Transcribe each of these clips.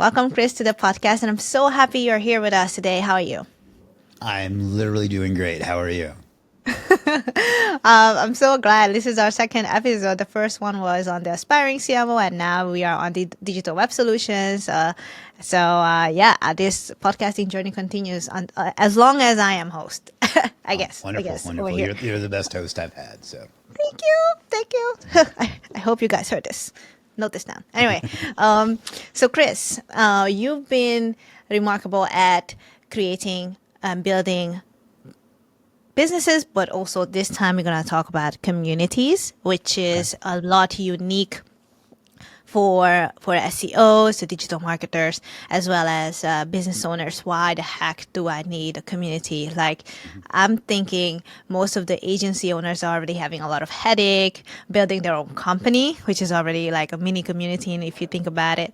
Welcome, Chris, to the podcast. And I'm so happy you're here with us today. How are you? I'm literally doing great. How are you? I'm so glad. This is our second episode. The first one was on the aspiring CMO, and now we are on the digital web solutions. This podcasting journey continues as long as I am host. I Oh, guess. I wonderful, guess over wonderful. here. You're the best host I've had. So, Thank you. Thank you. I hope you guys heard this. Note this down. Anyway, so Chris, you've been remarkable at creating and building businesses, but also this time we're going to talk about communities, which okay. is a lot unique for SEOs, so digital marketers, as well as business owners. Why the heck do I need a community? Like, Mhm. I'm thinking most of the agency owners are already having a lot of headache building their own company, which is already like a mini community, and if you think about it.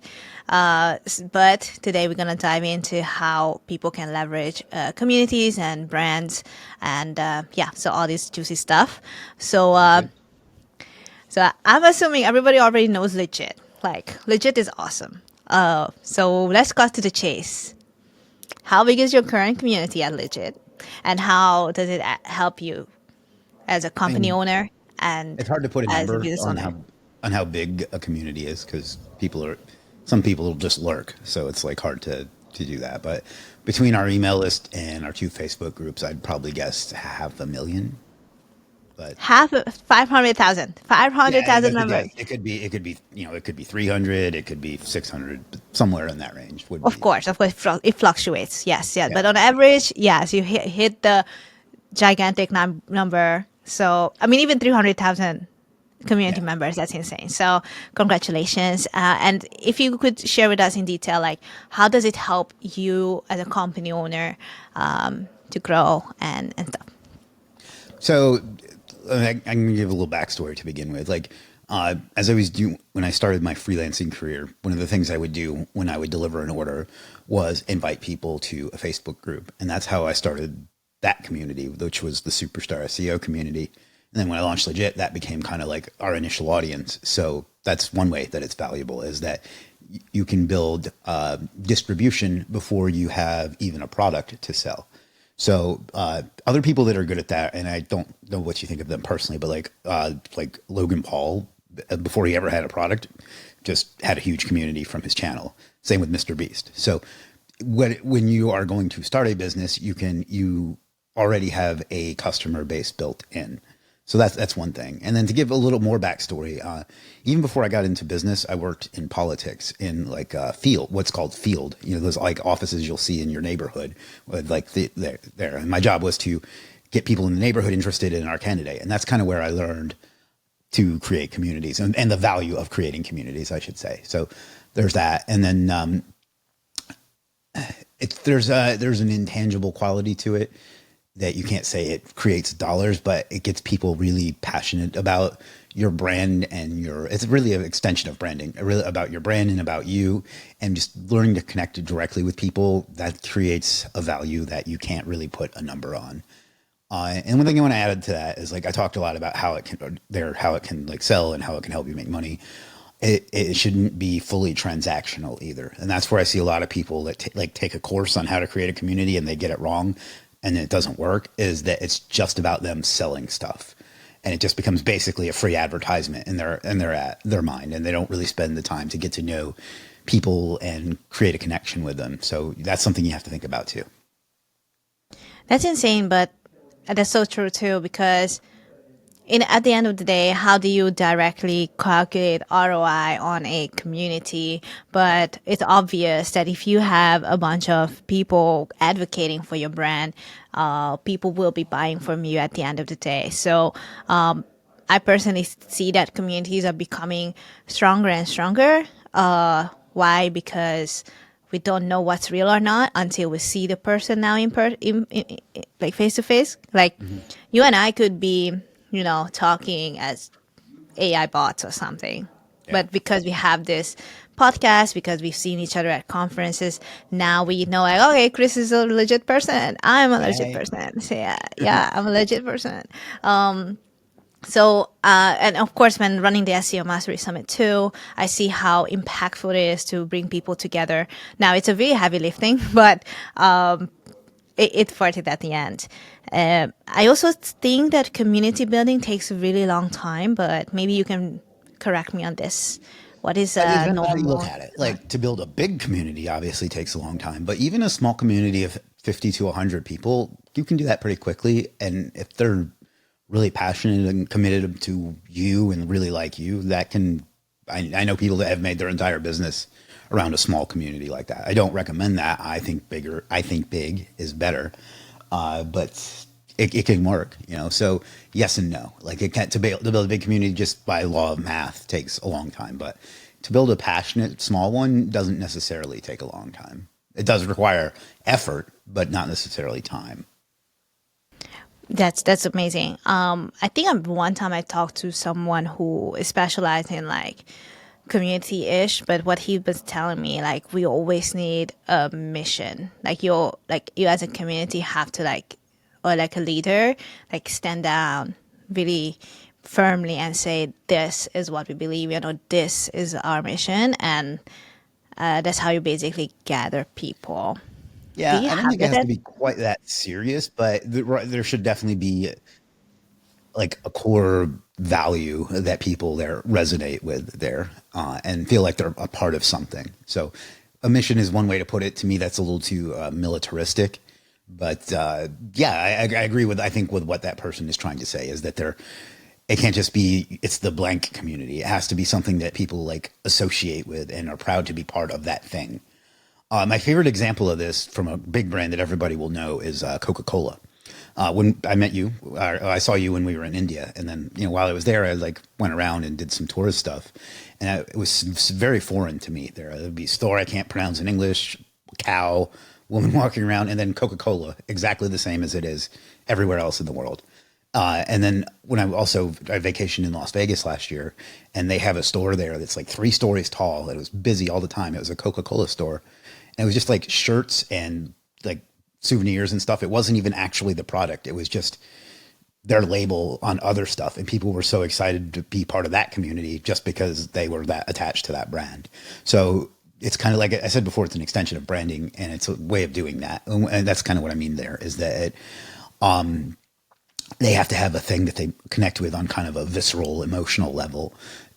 But today we're gonna dive into how people can leverage communities and brands, and so all this juicy stuff. So. Sounds Uh, good. so I'm assuming everybody already knows legit. Like legit is awesome. So let's cut to the chase. How big is your current community at legit, and how does it help you as a I company mean, owner and it's hard to put a as a number business owner? on how big a community is because some people will just lurk, so it's like hard to do that. But between our email list and our two Facebook groups, I'd probably guess half a million. But 500,000, five hundred yeah, thousand that's a members. guess. It could be 300, it could be 600, but somewhere in that range would Of be course, it fluctuates. Yes, yeah, yeah. but on average, yes, you hit the gigantic number. So I mean, even 300,000 community Yeah. members. That's insane. So congratulations. And if you could share with us in detail, like how does it help you as a company owner to grow and stuff? So I'm gonna give a little backstory to begin with. Like, as I was doing when I started my freelancing career, one of the things I would do when I would deliver an order was invite people to a Facebook group, and that's how I started that community, which was the Superstar SEO community. And then when I launched Legit, that became kind of like our initial audience. So that's one way that it's valuable is that you can build distribution before you have even a product to sell. So other people that are good at that, and I don't know what you think of them personally, but like Logan Paul, before he ever had a product, just had a huge community from his channel. Same with Mr. Beast. So when you are going to start a business, you already have a customer base built in. So that's one thing. And then to give a little more backstory, even before I got into business, I worked in politics in like field, what's called field. You know, those like offices you'll see in your neighborhood, with like there. And my job was to get people in the neighborhood interested in our candidate, and that's kind of where I learned to create communities and the value of creating communities, I should say. So there's that, and then there's an intangible quality to it that you can't say it creates dollars, but it gets people really passionate about your brand and it's really an extension of branding, really about your brand and about you, and just learning to connect directly with people that creates a value that you can't really put a number on. And one thing I want to add to that is like I talked a lot about how it can like sell and how it can help you make money. It shouldn't be fully transactional either, and that's where I see a lot of people that take a course on how to create a community and they get it wrong, and it doesn't work. Is that it's just about them selling stuff, and it just becomes basically a free advertisement in their mind, and they don't really spend the time to get to know people and create a connection with them. So that's something you have to think about too. That's insane, but that's so true too because at the end of the day, how do you directly calculate ROI on a community? But it's obvious that if you have a bunch of people advocating for your brand, people will be buying from you at the end of the day. So I personally see that communities are becoming stronger and stronger. Why? Because we don't know what's real or not until we see the person now like face to face. Like Mm-hmm. you and I could be, talking as AI bots or something. Yeah. But because we have this podcast, because we've seen each other at conferences, now we know like, okay, Chris is a legit person. I'm a legit Hey. person. So yeah, I'm a legit person. So, and of course, when running the SEO Mastery Summit too, I see how impactful it is to bring people together. Now, it's a very heavy lifting, but it's worth it at the end. I also think that community building takes a really long time, but maybe you can correct me on this. What is It a depends on how you look normal at it. time? Like to build a big community obviously takes a long time, but even a small community of 50 to 100 people, you can do that pretty quickly. And if they're really passionate and committed to you and really like you, that can, I know people that have made their entire business around a small community like that. I don't recommend that. I think big is better. But it can work, you know. So yes and no. Like it can't to build a big community just by law of math takes a long time, but to build a passionate small one doesn't necessarily take a long time. It does require effort, but not necessarily time. That's amazing. I think one time I talked to someone who is specialized in like community-ish, but what he was telling me, like we always need a mission. Like you as a community have to like, or like a leader, like stand down really firmly and say this is what we believe in, or this is our mission, and that's how you basically gather people. Do Yeah, you I don't have think it has that? to be quite that serious, but there should definitely be like a core value that people there resonate with there and feel like they're a part of something. So a mission is one way to put it. To me, that's a little too militaristic. But yeah, I agree with, I think with what that person is trying to say is that it can't just be, it's the blank community. It has to be something that people like associate with and are proud to be part of that thing. My favorite example of this from a big brand that everybody will know is Coca-Cola. When I met you, I saw you when we were in India, and then while I was there, I like went around and did some tourist stuff, and it was very foreign to me. There'd be a store I can't pronounce in English, cow, woman walking around, and then Coca-Cola, exactly the same as it is everywhere else in the world. And then when I vacationed in Las Vegas last year, and they have a store there that's like 3 stories tall. It was busy all the time. It was a Coca-Cola store, and it was just like shirts and like souvenirs and stuff. It wasn't even actually the product. It was just their label on other stuff, and people were so excited to be part of that community just because they were that attached to that brand. So it's kind of like I said before, it's an extension of branding, and it's a way of doing that. And that's kind of what I mean there is that they have to have a thing that they connect with on kind of a visceral, emotional level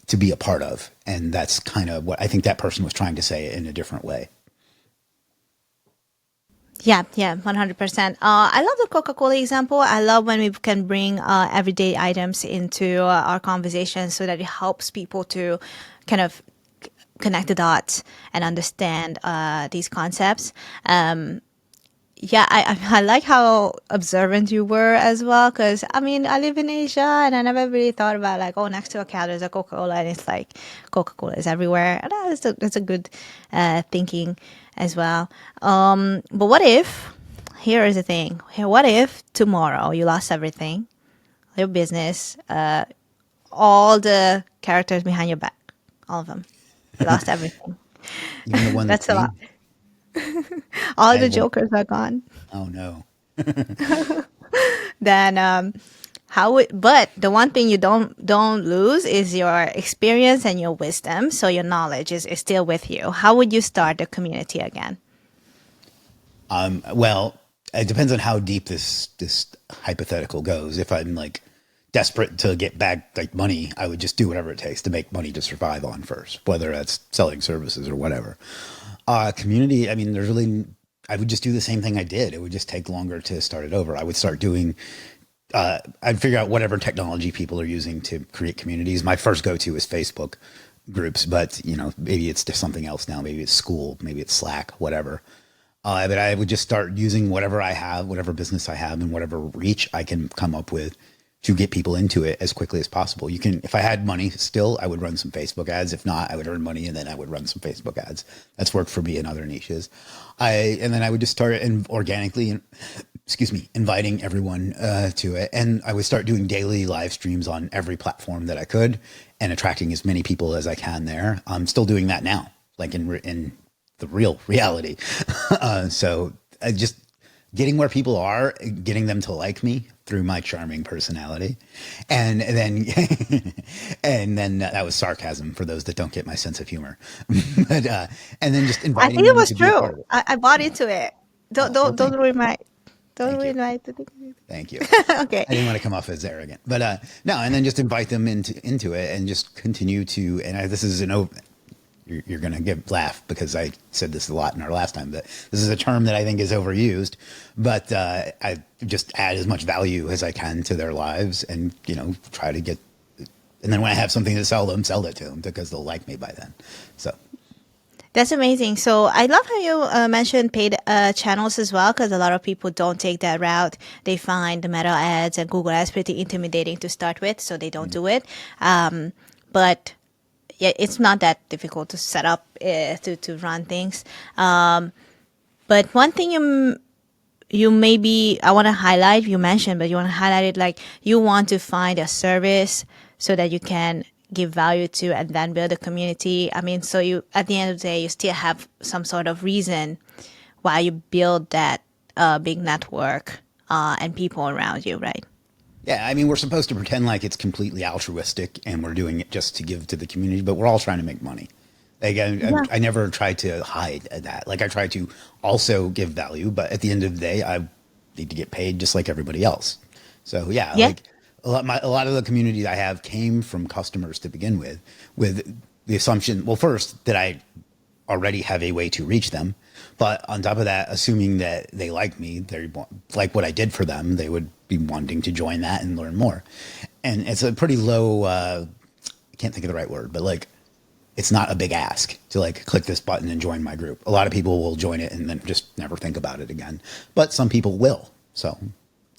to be a part of. And that's kind of what I think that person was trying to say in a different way. Yeah, yeah, 100%. I love the Coca-Cola example. I love when we can bring everyday items into our conversation so that it helps people to kind of connect the dots and understand these concepts. Yeah, I like how observant you were as well. Because I mean, I live in Asia, and I never really thought about like, oh, next to a cow there's a Coca Cola, and it's like Coca Cola is everywhere. And that's a good thinking as well. But what if? Here is the thing. Here, what if tomorrow you lost everything, your business, all the characters behind your back, all of them, you lost everything. Even the one That's that's a lot. me, All I the will. jokers are gone. Oh no. Then how would, but the one thing you don't lose is your experience and your wisdom, so your knowledge is still with you. How would you start the community again? Well, it depends on how deep this hypothetical goes. If I'm like desperate to get back like money, I would just do whatever it takes to make money to survive on first, whether that's selling services or whatever. Community, I mean, I would just do the same thing I did. It would just take longer to start it over. I would start doing, I'd figure out whatever technology people are using to create communities. My first go-to is Facebook groups, but maybe it's just something else now. Maybe it's school, maybe it's Slack, whatever. But I would just start using whatever I have, whatever business I have, and whatever reach I can come up with to get people into it as quickly as possible. You can, if I had money still, I would run some Facebook ads. If not, I would earn money and then I would run some Facebook ads. That's worked for me in other niches. And then I would just start organically, excuse me, inviting everyone to it. And I would start doing daily live streams on every platform that I could and attracting as many people as I can there. I'm still doing that now, like in the real reality. So I just getting where people are, getting them to like me through my charming personality, and then and then that was sarcasm for those that don't get my sense of humor, but and then just I inviting think it them was to be a true. part of it. I bought Yeah. into it. Oh well, Don't ruin my don't thank you, ruin my. thank you. Okay. I didn't want to come off as arrogant, but no, and then just invite them into it, and just continue to. And this is you're going to get laugh because I said this a lot in our last time, but this is a term that I think is overused. But I just add as much value as I can to their lives, and try to get. And then when I have something to sell them, sell it to them because they'll like me by then. So That's amazing. So I love how you mentioned paid channels as well, because a lot of people don't take that route. They find the Meta ads and Google ads pretty intimidating to start with, so they don't do it. But yeah, it's not that difficult to set up to run things. But one thing you maybe I want to highlight, you mentioned, but you want to highlight it, like you want to find a service so that you can give value to and then build a community. I mean, so you at the end of the day, you still have some sort of reason why you build that big network and people around you, right? yeah, I mean, we're supposed to pretend like it's completely altruistic and we're doing it just to give to the community, but we're all trying to make money. Like Yeah. I never try to hide that. Like I try to also give value, but at the end of the day, I need to get paid just like everybody else. So yeah, Yeah. like a lot of the community I have came from customers to begin with the assumption. Well, first that I already have a way to reach them, but on top of that, assuming that they like me, they like what I did for them, they would be wanting to join that and learn more. And it's a pretty low. I can't think of the right word, but like it's not a big ask to like click this button and join my group. A lot of people will join it and then just never think about it again. But some people will. So,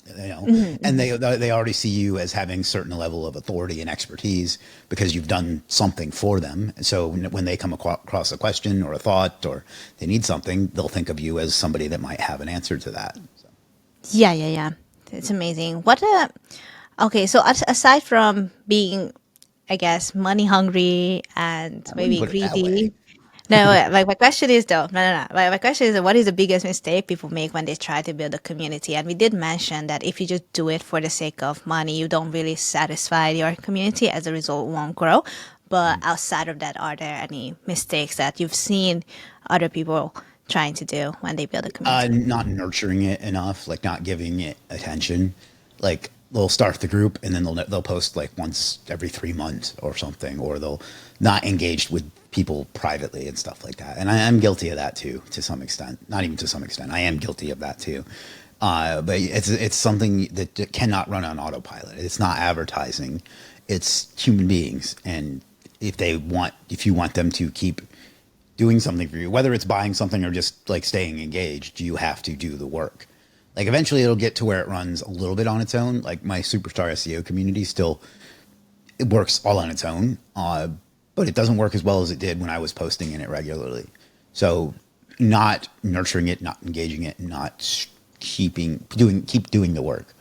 and they already see you as having certain level of authority and expertise because you've done something for them. So when they come across a question or a thought or they need something, they'll think of you as somebody that might have an answer to that. So, Yeah, yeah, yeah. It's amazing. Okay, so aside from being, I guess, money hungry and I wouldn't maybe put it that way. greedy. No, like my question is though, no. My question is, what is the biggest mistake people make when they try to build a community? And we did mention that if you just do it for the sake of money, you don't really satisfy your community. As a result, it won't grow. But outside of that, are there any mistakes that you've seen other people trying to do when they build a community? Not nurturing it enough, like not giving it attention. Like they'll start the group and then they'll post like once every 3 months or something, or they'll not engage with people privately and stuff like that. And I'm guilty of that too, to some extent. Not even to some extent, I am guilty of that too. But it's something that cannot run on autopilot. It's not advertising; it's human beings, and if you want them to keep doing something for you, whether it's buying something or just like staying engaged, you have to do the work. Like eventually it'll get to where it runs a little bit on its own. Like my superstar SEO community still, it works all on its own. But it doesn't work as well as it did when I was posting in it regularly. So not nurturing it, not engaging it, not keep doing the work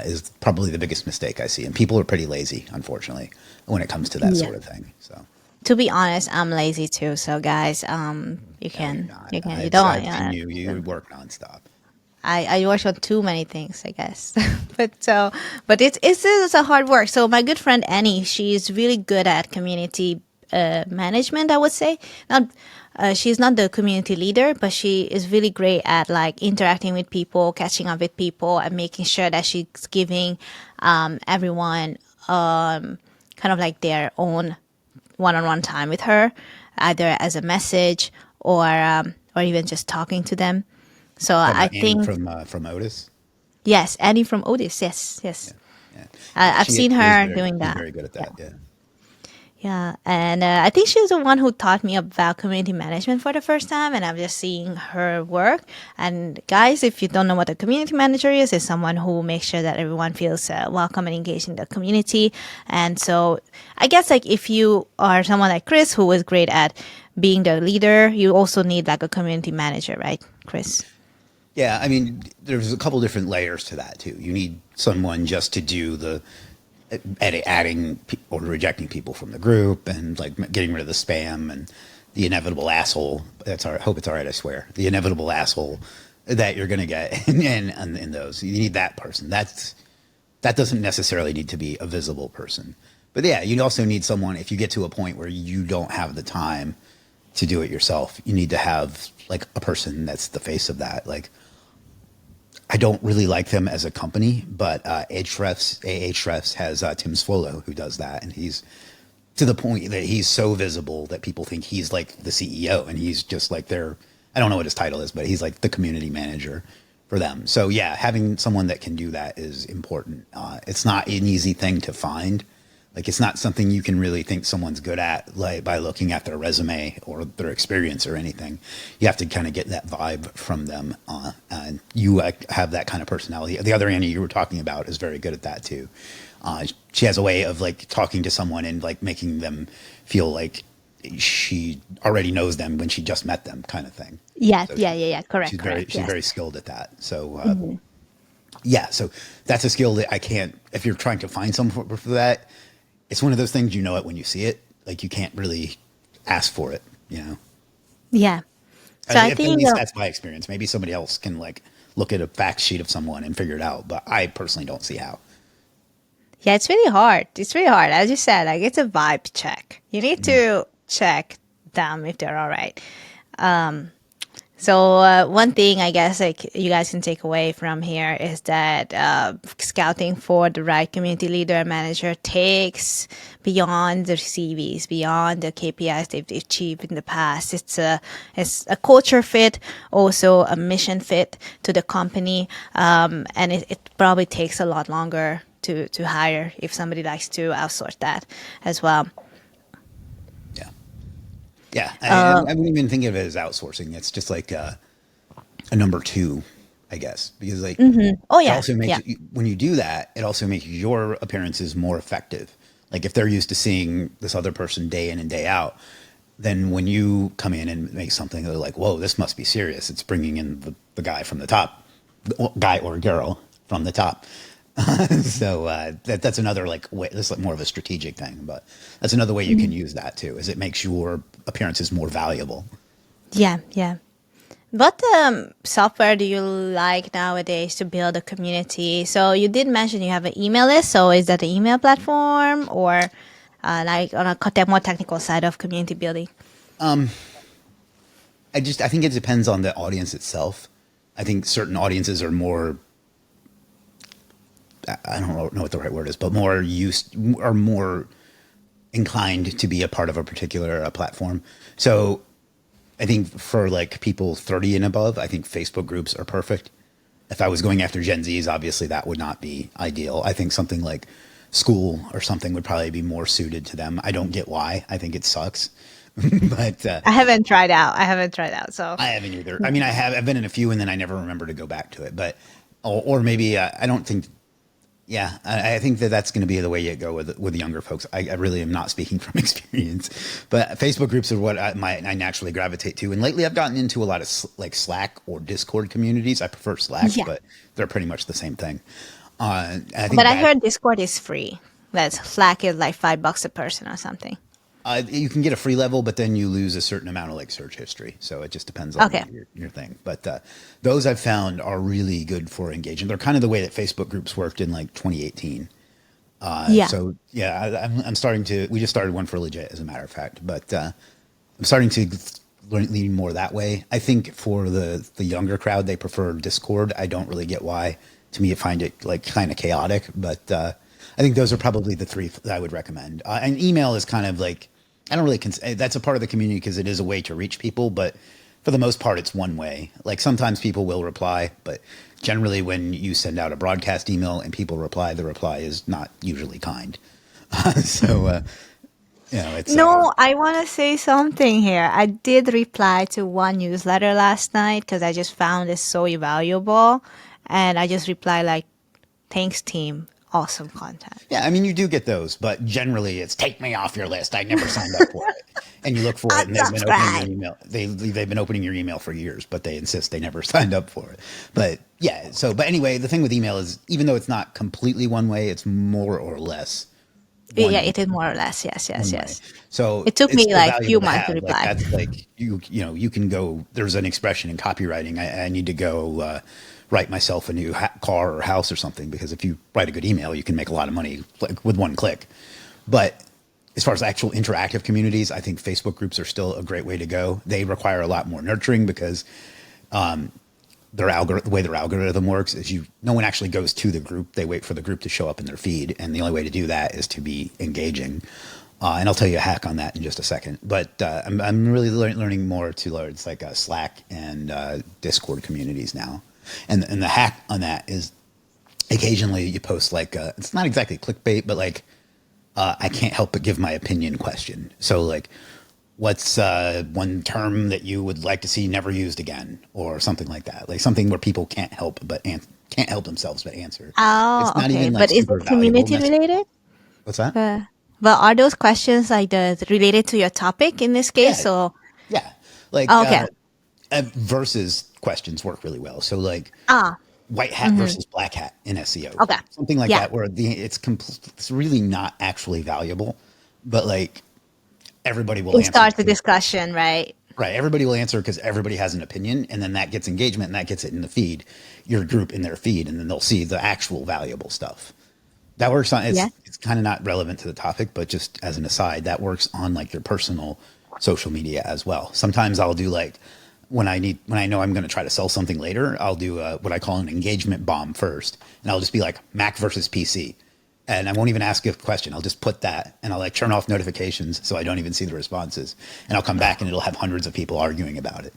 is probably the biggest mistake I see. And people are pretty lazy, unfortunately, when it comes to that Yeah. sort of thing. So To be honest, I'm lazy too. So guys, no, you're not. you don't. I've seen you. You work nonstop. I work on too many things, I guess. But it's a hard work. So my good friend Annie, she's really good at community management. I would say not. She's not the community leader, but she is really great at like interacting with people, catching up with people, and making sure that she's giving everyone kind of like their own one-on-one time with her, either as a message or even just talking to them. So Talking I about Annie think from Otis. yes, Annie from Otis. Yes, Yeah, yes. yeah, yeah. I've seen her doing She's that. very good at Yeah, that. Yeah. yeah. And I think she's the one who taught me about community management for the first time. And I'm just seeing her work. And guys, if you don't know what a community manager is, it's someone who makes sure that everyone feels welcome and engaged in the community. And so I guess like if you are someone like Chris, who is great at being the leader, you also need like a community manager, right, Chris? Yeah, I mean, there's a couple different layers to that too. You need someone just to do the adding or rejecting people from the group and like getting rid of the spam and the inevitable asshole. That's all right. Hope it's all right. I swear the inevitable asshole that you're going to get in those. You need that person. That doesn't necessarily need to be a visible person. But yeah, you also need someone, if you get to a point where you don't have the time to do it yourself, you need to have like a person that's the face of that. Like, I don't really like them as a company, but AHREFs has Tim Swallow who does that. And he's to the point that he's so visible that people think he's like the CEO, and he's just like I don't know what his title is, but he's like the community manager for them. So yeah, having someone that can do that is important. It's not an easy thing to find. Like, it's not something you can really think someone's good at, like, by looking at their resume or their experience or anything. You have to kind of get that vibe from them. And you have that kind of personality. The other Annie you were talking about is very good at that too. She has a way of like talking to someone and like making them feel like she already knows them when she just met them, kind of thing. Yeah, So yeah, yeah, yeah. Correct, correct. she's Yes. very skilled at that. So yeah, so that's a skill that I can't. If you're trying to find someone for that, it's one of those things, you know it when you see it. Like, you can't really ask for it, you know. Yeah. So I At think least that's my experience. Maybe somebody else can like look at a fact sheet of someone and figure it out, but I personally don't see how. yeah, it's really hard. It's really hard. As you said, like it's a vibe check. You need to check them if they're all right. So one thing I guess like you guys can take away from here is that scouting for the right community leader and manager takes beyond the CVs, beyond the KPIs they've achieved in the past. It's a culture fit, also a mission fit to the company, and it probably takes a lot longer to hire if somebody likes to outsource that as well. Yeah. Yeah. I wouldn't even think of it as outsourcing. It's just like a number two, I guess, because like Oh it yeah, also makes yeah. when you do that, it also makes your appearances more effective. Like, if they're used to seeing this other person day in and day out, then when you come in and make something, they're like, "Whoa, this must be serious." It's bringing in the guy from the top, the guy or girl from the top. So that's another like way. This is like more of a strategic thing, but that's another way you can use that too. Is it makes your appearances more valuable. Yeah, yeah. What software do you like nowadays to build a community? So you did mention you have an email list. So is that an email platform or like on a more technical side of community building? I think it depends on the audience itself. I think certain audiences are more, I don't know what the right word is, but more used, are more inclined to be a part of a particular platform. So I think for like people 30 and above, I think Facebook groups are perfect. If I was going after Gen Zs, obviously that would not be ideal. I think something like school or something would probably be more suited to them. I don't get why. I think it sucks. But I haven't tried out. I haven't tried out. So I haven't either. I mean, I've been in a few and then I never remember to go back to it. But or maybe I don't think. Yeah, I think that that's going to be the way you go with younger folks. I really am not speaking from experience, but Facebook groups are what I naturally gravitate to. And lately, I've gotten into a lot of like Slack or Discord communities. I prefer Slack, yeah, but they're pretty much the same thing. I think but I that heard Discord is free. That's Slack is like $5 a person or something. you can get a free level, but then you lose a certain amount of like search history. So it just depends on Okay. your thing. But those I've found are really good for engaging. They're kind of the way that Facebook groups worked in like 2018. Yeah. So yeah, I'm starting to. We just started one for legit, as a matter of fact. But I'm starting to lean more that way. I think for the younger crowd, they prefer Discord. I don't really get why. To me, I find it like kind of chaotic. But I think those are probably the three that I would recommend. And email is kind of like, I don't really. That's a part of the community because it is a way to reach people, but for the most part, it's one way. Like, sometimes people will reply, but generally, when you send out a broadcast email and people reply, the reply is not usually kind. So, it's No, I want to say something here. I did reply to one newsletter last night because I just found it so valuable. And I just replied like, thanks team. Awesome content. yeah. I mean, you do get those, but generally, it's take me off your list. I never signed up for it, and you look for it, and they've been opening your Unsubscribe. email. They've been opening your email for years, but they insist they never signed up for it. But yeah. So, but anyway, the thing with email is, even though it's not completely one way, it's more or less Yeah, one it is more or less. Yes, yes, one way. yes. So It took it's me still like few valuable to months to have. Like reply. that's like you can go. There's an expression in copywriting. I need to go write myself a new car or house or something because if you write a good email, you can make a lot of money like with one click. But as far as actual interactive communities, I think Facebook groups are still a great way to go. They require a lot more nurturing because the way their algorithm works is no one actually goes to the group. They wait for the group to show up in their feed, and the only way to do that is to be engaging. And I'll tell you a hack on that in just a second. But I'm really learning more towards like Slack and Discord communities now. And the hack on that is occasionally you post like it's not exactly clickbait, but like I can't help but give my opinion question. So like, what's one term that you would like to see never used again, or something like that? Like something where people can't help can't help themselves but answer. Oh, It's not okay. even like But is super it valuable. community related? What's that? Uh, but are those questions like related to your topic in this case? Yeah, So, yeah. Like oh, okay. versus questions work really well. So like Ah, white hat mm-hmm. versus black hat in SEO, Okay. something like Yeah. that, where it's really not actually valuable, but like everybody will It answer starts the because discussion, right? right, everybody will answer because everybody has an opinion, and then that gets engagement, and that gets it in the feed, your group in their feed, and then they'll see the actual valuable stuff. That works on Yeah. it's kind of not relevant to the topic, but just as an aside, that works on like your personal social media as well. Sometimes I'll do like when I know I'm going to try to sell something later, I'll do what I call an engagement bomb first, and I'll just be like Mac versus PC, and I won't even ask a question. I'll just put that, and I'll like turn off notifications so I don't even see the responses, and I'll come back and it'll have hundreds of people arguing about it.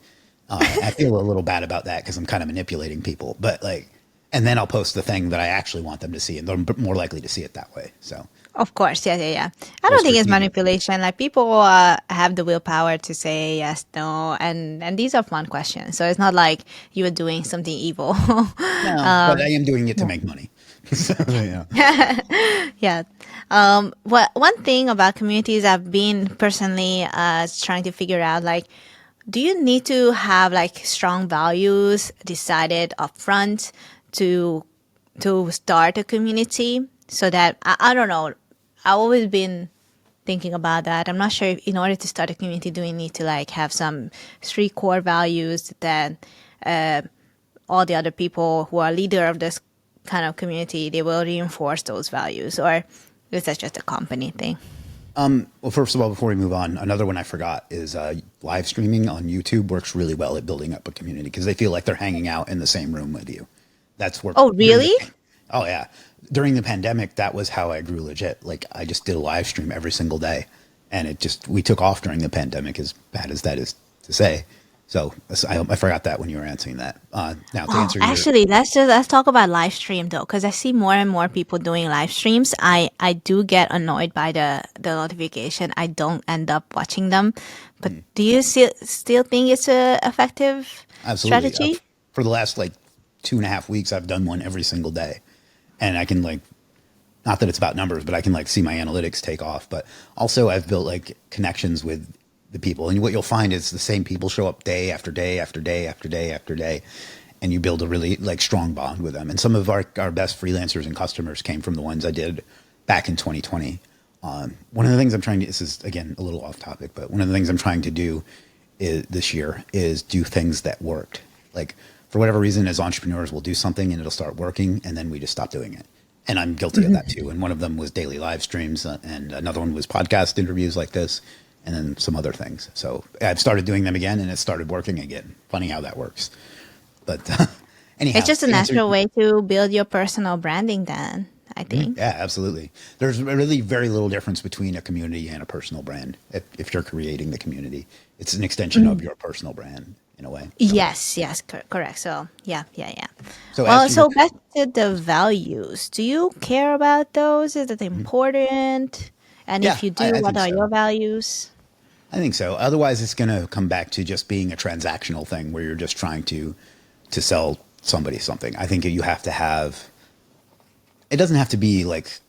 I feel a little bad about that because I'm kind of manipulating people, but like, and then I'll post the thing that I actually want them to see, and they're more likely to see it that way. So, Of course. Yeah, yeah, yeah. I real don't think it's strategic. manipulation. Like people have the willpower to say yes, no, and these are fun questions. So it's not like you are doing something evil. No, but I am doing it to make money. So, yeah. Yeah. What one thing about communities I've been personally trying to figure out, like, do you need to have like strong values decided upfront to start a community? So that I don't know. I've always been thinking about that. I'm not sure if in order to start a community, do we need to like have some three core values that all the other people who are leader of this kind of community, they will reinforce those values, or is that just a company thing? Well, first of all, before we move on, another one I forgot is live streaming on YouTube works really well at building up a community because they feel like they're hanging out in the same room with you. That's worked Oh, really? oh yeah, during the pandemic, that was how I grew legit. Like I just did a live stream every single day, and we took off during the pandemic. As bad as that is to say, so I forgot that when you were answering that. Now to Oh, answer your actually, let's talk about live stream though, because I see more and more people doing live streams. I do get annoyed by the notification. I don't end up watching them. But do you still think it's a effective absolutely strategy? for the last like 2.5 weeks, I've done one every single day, and I can like not that it's about numbers, but I can like see my analytics take off. But also I've built like connections with the people. And what you'll find is the same people show up day after day after day after day after day. And you build a really like strong bond with them. And some of our best freelancers and customers came from the ones I did back in 2020. One of the things I'm trying to, this is again a little off topic, but one of the things I'm trying to do this year is do things that worked. Like for whatever reason, as entrepreneurs, we'll do something and it'll start working and then we just stop doing it. And I'm guilty of that too. And one of them was daily live streams, and another one was podcast interviews like this, and then some other things. So I've started doing them again, and it started working again. Funny how that works. But It's anyhow, just a to answer, natural way to build your personal branding. Then I think. yeah, absolutely. There's really very little difference between a community and a personal brand. If you're creating the community, it's an extension of your personal brand in a way. So, Yes, yes, correct. So, yeah, yeah, yeah. so as Well, to your, so back to the values. Do you care about those? Is it important? And yeah, if you do, I what think are so. your values? I think so. Otherwise, it's going to come back to just being a transactional thing where you're just trying to sell somebody something. I think you have to have. It doesn't have to be like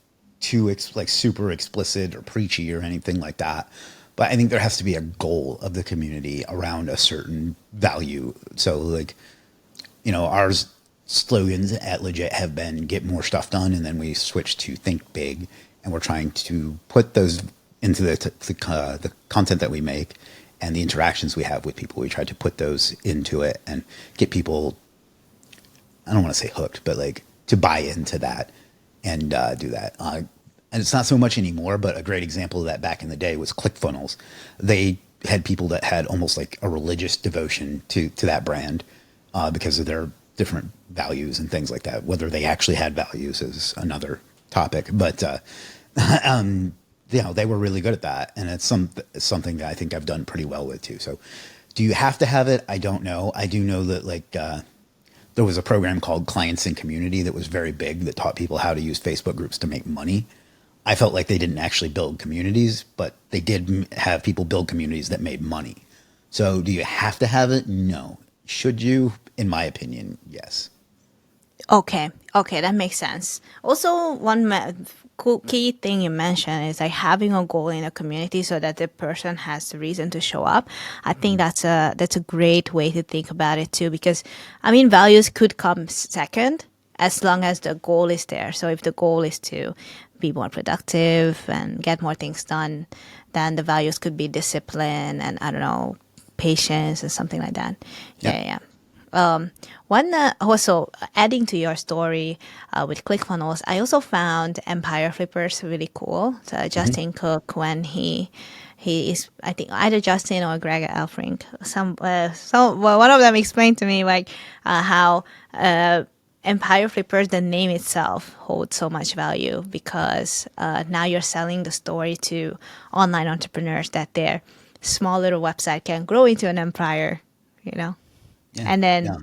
like super explicit or preachy or anything like that. But I think there has to be a goal of the community around a certain value. So like, ours slogans at Legit have been get more stuff done, and then we switched to think big, and we're trying to put those into the content that we make and the interactions we have with people. We try to put those into it and get people, I don't want to say hooked, but like to buy into that and do that. And it's not so much anymore, but a great example of that back in the day was ClickFunnels. They had people that had almost like a religious devotion to that brand because of their different values and things like that. Whether they actually had values is another topic, but they were really good at that, and it's something that I think I've done pretty well with too. So, do you have to have it? I don't know. I do know that there was a program called Clients and Community that was very big that taught people how to use Facebook groups to make money. I felt like they didn't actually build communities, but they did have people build communities that made money. So do you have to have it? No. Should you? In my opinion, yes. Okay, okay, that makes sense. Also, cool key thing you mentioned is like having a goal in a community so that the person has the reason to show up. I think that's a great way to think about it too, because I mean values could come second as long as the goal is there. So if the goal is to be more productive and get more things done, then the values could be discipline and I don't know, patience and something like that. Yeah. Yeah, yeah. One also adding to your story with ClickFunnels, I also found Empire Flippers really cool. So Justin Cook, when he is, I think either Justin or Greg Elfrink, one of them explained to me like how Empire Flippers, the name itself holds so much value because now you're selling the story to online entrepreneurs that their small little website can grow into an empire, you know? Yeah. And then Yeah.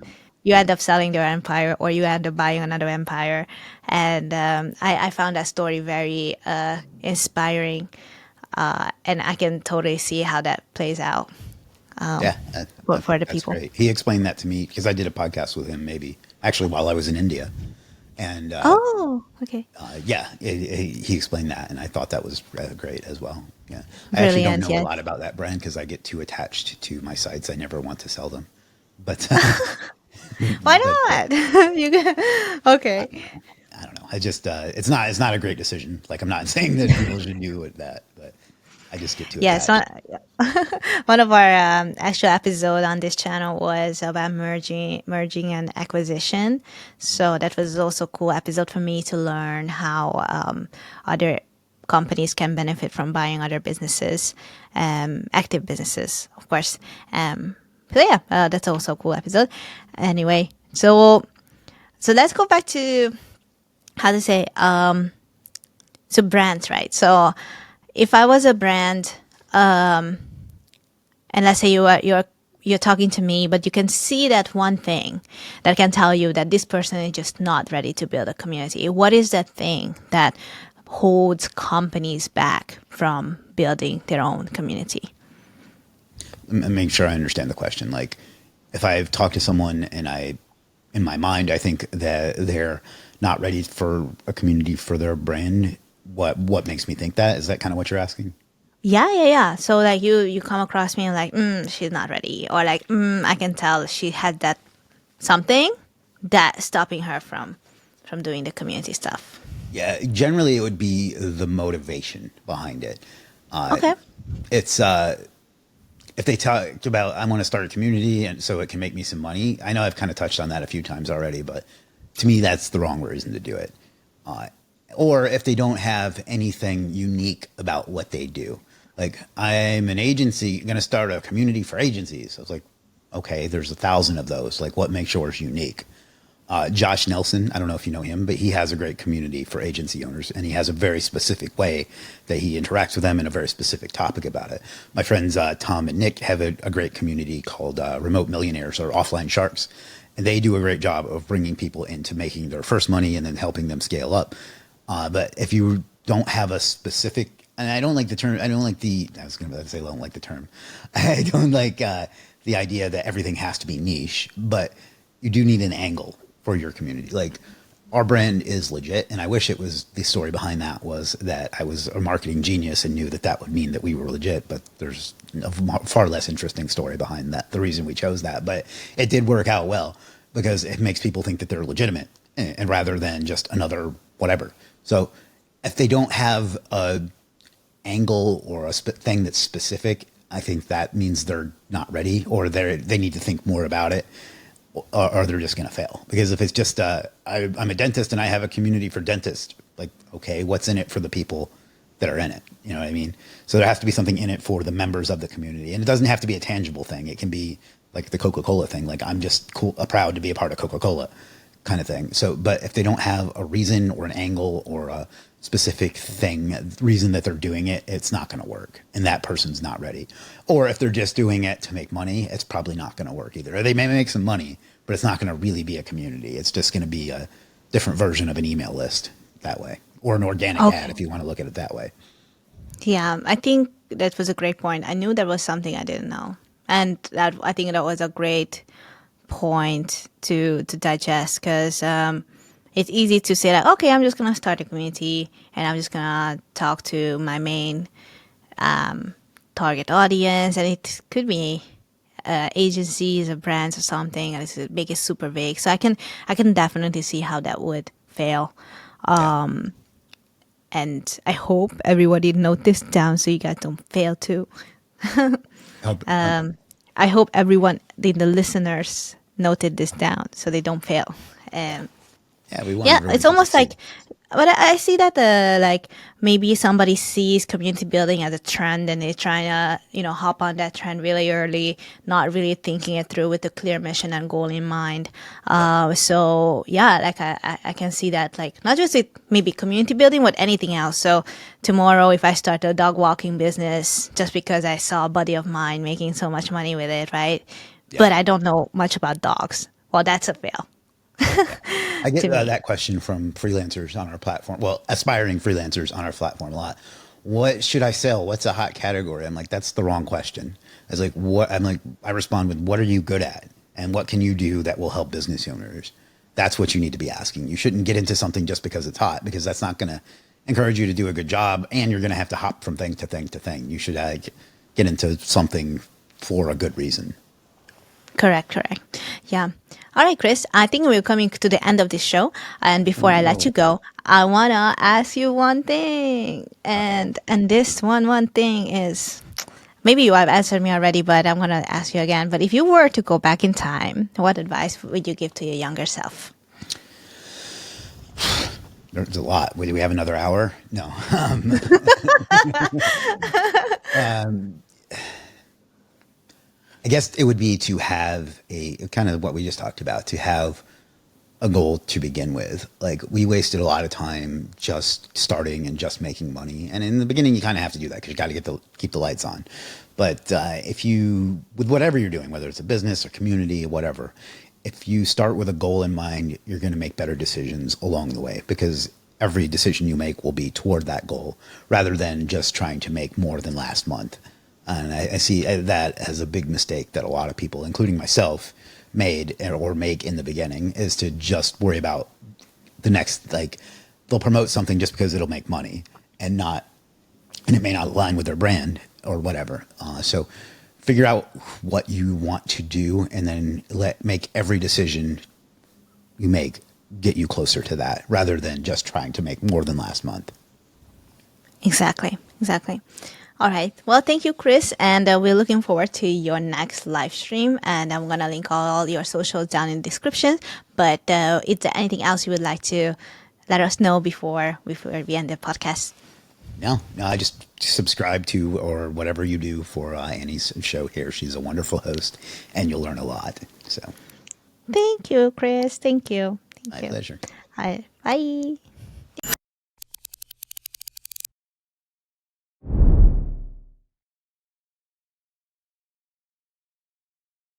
you end up selling their empire or you end up buying another empire. And I found that story very inspiring. And I can totally see how that plays out Yeah, I for think the that's people. great. He explained that to me because I did a podcast with him, maybe actually while I was in India, and Oh, okay. yeah, he explained that, and I thought that was great as well. Yeah, I actually don't Brilliant. know a Yes. lot about that brand because I get too attached to my sites. I never want to sell them, but Why but not? You can, okay. I don't know. I just it's not a great decision. Like I'm not saying that people should do it that, but I just get too Yes, attached. one of our actual episode on this channel was about merging and acquisition. So that was also a cool episode for me to learn how other companies can benefit from buying other businesses, active businesses, of course. So yeah, that's also a cool episode. Anyway, so let's go back to how to say so brands, right? So if I was a brand, and let's say you're talking to me, but you can see that one thing that can tell you that this person is just not ready to build a community. What is that thing that holds companies back from building their own community? Make sure I understand the question. Like, if I've talked to someone and in my mind, I think that they're not ready for a community for their brand, what makes me think that? Is that kind of what you're asking? Yeah, yeah, yeah. So like you come across me and like, she's not ready, or like, I can tell she had that something that stopping her from doing the community stuff. Yeah, generally it would be the motivation behind it. Okay. It's if they talk about I want to start a community and so it can make me some money. I know I've kind of touched on that a few times already, but to me that's the wrong reason to do it. Or if they don't have anything unique about what they do. Like I'm an agency going to start a community for agencies. I was like, okay, there's 1,000 of those. Like what makes yours unique? Josh Nelson, I don't know if you know him, but he has a great community for agency owners, and he has a very specific way that he interacts with them and a very specific topic about it. My friends Tom and Nick have a great community called Remote Millionaires or Offline Sharks, and they do a great job of bringing people into making their first money and then helping them scale up. But if you don't have a specific, and I don't like the term, I was going to say I don't like the term. I don't like the idea that everything has to be niche, but you do need an angle for your community. Like our brand is legit, and I wish it was the story behind that was that I was a marketing genius and knew that that would mean that we were legit, but there's a far less interesting story behind that, the reason we chose that. But it did work out well because it makes people think that they're legitimate and rather than just another whatever. So if they don't have a angle or a thing that's specific, I think that means they're not ready, or they need to think more about it, or they're just going to fail. Because if it's just I'm a dentist and I have a community for dentists, like, okay, what's in it for the people that are in it? You know what I mean? So there has to be something in it for the members of the community, and it doesn't have to be a tangible thing. It can be like the Coca-Cola thing. Like, I'm just proud to be a part of Coca-Cola, kind of thing. So, but if they don't have a reason or an angle or a specific thing, reason that they're doing it, it's not going to work. And that person's not ready. Or if they're just doing it to make money, it's probably not going to work either. Or they may make some money, but it's not going to really be a community. It's just going to be a different version of an email list that way, or an organic ad Okay. if you want to look at it that way. Yeah, I think that was a great point. I knew there was something I didn't know. And that I think that was a great point to digest because it's easy to say like, okay, I'm just gonna start a community and I'm just gonna talk to my main target audience, and it could be agencies or brands or something, and it's make it super vague. So I can definitely see how that would fail. Yeah. And I hope everybody note this down so you guys don't fail too. Help, I hope everyone, the listeners, noted this down so they don't fail. Um, yeah, we want yeah, everyone it's to almost succeed. like, but I see that like maybe somebody sees community building as a trend and they're trying to hop on that trend really early, not really thinking it through with a clear mission and goal in mind. Yep. So yeah, like I can see that, like not just it maybe community building but anything else. So tomorrow if I start a dog walking business just because I saw a buddy of mine making so much money with it, right? Yeah. But I don't know much about dogs. Well, that's a fail Yeah. I get to me. that question from freelancers on our platform. Well, aspiring freelancers on our platform a lot. What should I sell? What's a hot category? I'm like, that's the wrong question. I was like, what? I'm like, I respond with, what are you good at? And what can you do that will help business owners? That's what you need to be asking. You shouldn't get into something just because it's hot, because that's not going to encourage you to do a good job. And you're going to have to hop from thing to thing to thing. You should get into something for a good reason. Correct, correct. Yeah. All right, Chris, I think we're coming to the end of this show. And before Oh, I let you no. go, I want to ask you one thing. Uh-oh. And this one thing is maybe you have answered me already, but I'm going to ask you again. But if you were to go back in time, what advice would you give to your younger self? There's a lot. Do we have another hour? No. I guess it would be to have a kind of what we just talked about, to have a goal to begin with. Like, we wasted a lot of time just starting and just making money. And in the beginning, you kind of have to do that because you got to keep the lights on. But if you, with whatever you're doing, whether it's a business or community or whatever, if you start with a goal in mind, you're going to make better decisions along the way, because every decision you make will be toward that goal rather than just trying to make more than last month. And I see that as a big mistake that a lot of people, including myself, made or make in the beginning, is to just worry about the next, like, they'll promote something just because it'll make money and not, and it may not align with their brand or whatever. So figure out what you want to do, and then make every decision you make get you closer to that, rather than just trying to make more than last month. Exactly, exactly. All right. Well, thank you, Chris. And we're looking forward to your next live stream. And I'm going to link all your socials down in the description. But is there anything else you would like to let us know before we end the podcast? No, I just subscribe to or whatever you do for Annie's show here. She's a wonderful host, and you'll learn a lot. So, Thank you, Chris. Thank you. my Thank you. pleasure. All right. Bye.